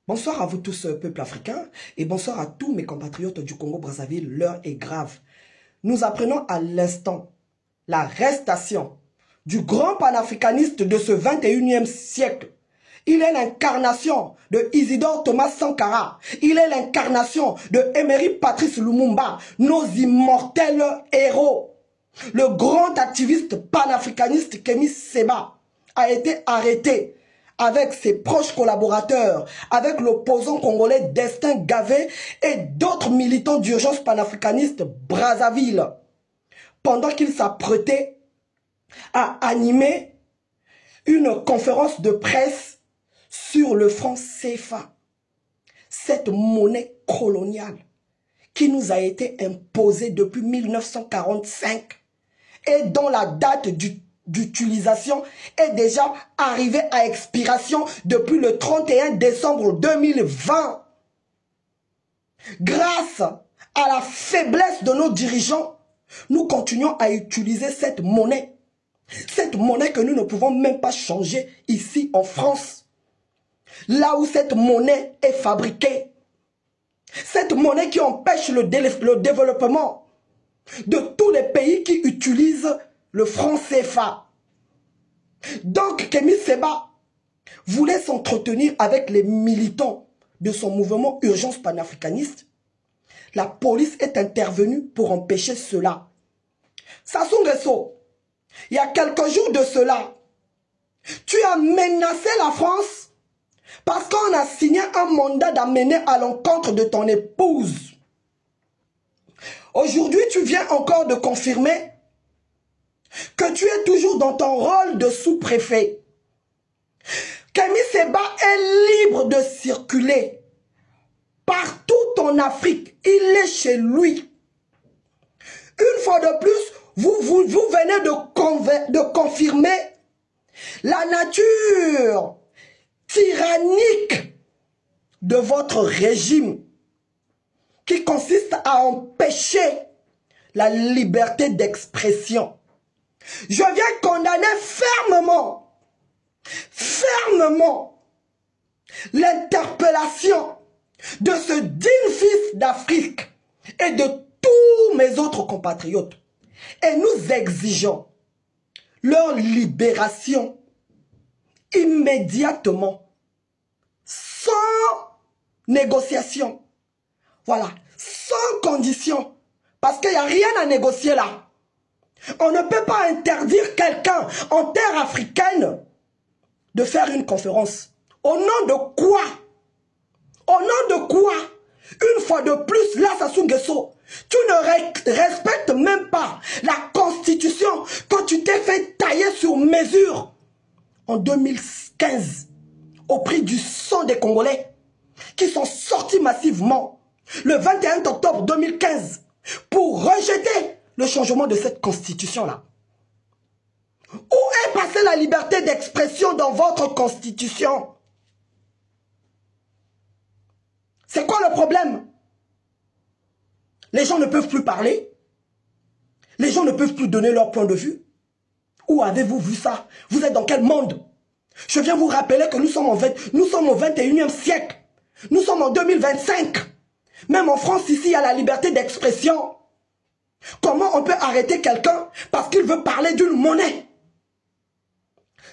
Bonsoir à vous tous, peuple africain, et bonsoir à tous mes compatriotes du Congo-Brazzaville. L'heure est grave. Nous apprenons à l'instant l'arrestation du grand panafricaniste de ce 21e siècle. Il est l'incarnation de Isidore Thomas Sankara. Il est l'incarnation de Emery Patrice Lumumba, nos immortels héros. Le grand activiste panafricaniste Kémy Séba a été arrêté avec ses proches collaborateurs, avec l'opposant congolais Destin Gavé et d'autres militants d'urgence panafricaniste Brazzaville, pendant qu'il s'apprêtait à animer une conférence de presse sur le franc CFA, cette monnaie coloniale qui nous a été imposée depuis 1945 et dont la date d'utilisation est déjà arrivée à expiration depuis le 31 décembre 2020. Grâce à la faiblesse de nos dirigeants, nous continuons à utiliser cette monnaie que nous ne pouvons même pas changer ici en France, là où cette monnaie est fabriquée. Cette monnaie qui empêche le développement de tous les pays qui utilisent le franc CFA. Donc Kémy Séba voulait s'entretenir avec les militants de son mouvement Urgence panafricaniste. La police est intervenue pour empêcher cela. Sassou Nguesso, il y a quelques jours de cela, tu as menacé la France parce qu'on a signé un mandat d'amener à l'encontre de ton épouse. Aujourd'hui, tu viens encore de confirmer que tu es toujours dans ton rôle de sous-préfet. Kémy Séba est libre de circuler partout en Afrique. Il est chez lui. Une fois de plus, vous venez de confirmer la nature tyrannique de votre régime qui consiste à empêcher la liberté d'expression. Je viens condamner fermement l'interpellation de ce digne fils d'Afrique et de tous mes autres compatriotes. Et nous exigeons leur libération immédiatement, sans négociation. Voilà, sans condition. Parce qu'il n'y a rien à négocier là. On ne peut pas interdire quelqu'un en terre africaine de faire une conférence. Au nom de quoi? Au nom de quoi? Une fois de plus, là, Sassou Nguesso, tu ne respectes même pas la constitution quand tu t'es fait tailler sur mesure en 2015 au prix du sang des Congolais qui sont sortis massivement le 21 octobre 2015 pour rejeter le changement de cette constitution-là. Où est passée la liberté d'expression dans votre constitution? C'est quoi le problème? Les gens ne peuvent plus parler. Les gens ne peuvent plus donner leur point de vue. Où avez-vous vu ça? Vous êtes dans quel monde? Je viens vous rappeler que nous sommes au 21e siècle. Nous sommes en 2025. Même en France, ici, il y a la liberté d'expression. Comment on peut arrêter quelqu'un parce qu'il veut parler d'une monnaie?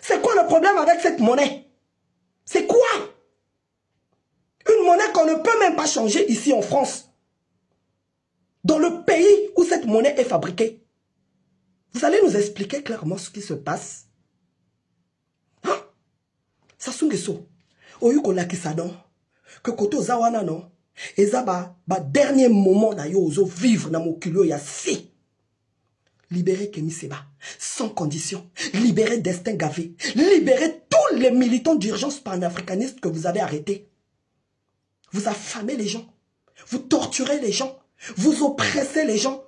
C'est quoi le problème avec cette monnaie? C'est quoi? Une monnaie qu'on ne peut même pas changer ici en France. Dans le pays où cette monnaie est fabriquée. Vous allez nous expliquer clairement ce qui se passe? Hein? Sassou Nguesso, oyuko lakisadon, que koto zawana non, eza ba dernier moment na yo ozo vivre na mokilo ya si. Libérez Kémy Séba, sans condition. Libérez Destin Gavé. Libérez tous les militants d'urgence panafricaniste que vous avez arrêtés. Vous affamez les gens. Vous torturez les gens. Vous oppressez les gens.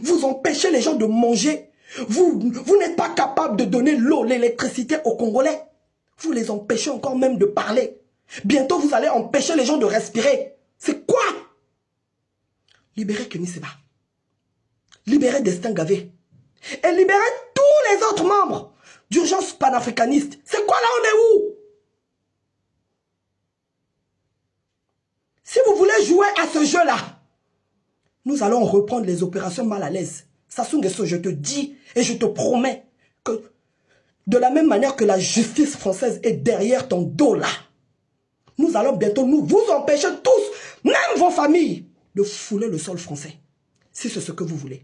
Vous empêchez les gens de manger. Vous n'êtes pas capable de donner l'eau, l'électricité aux Congolais. Vous les empêchez encore même de parler. Bientôt, vous allez empêcher les gens de respirer. C'est quoi? Libérez Kémy Séba. Libérez Destin Gavé. Et libérez tous les autres membres d'urgence panafricaniste. C'est quoi là, on est où? jouer à ce jeu-là, nous allons reprendre les opérations mal à l'aise. Sassou Nguesso, je te dis et je te promets que de la même manière que la justice française est derrière ton dos là, nous allons bientôt vous empêcher tous, même vos familles, de fouler le sol français. Si c'est ce que vous voulez.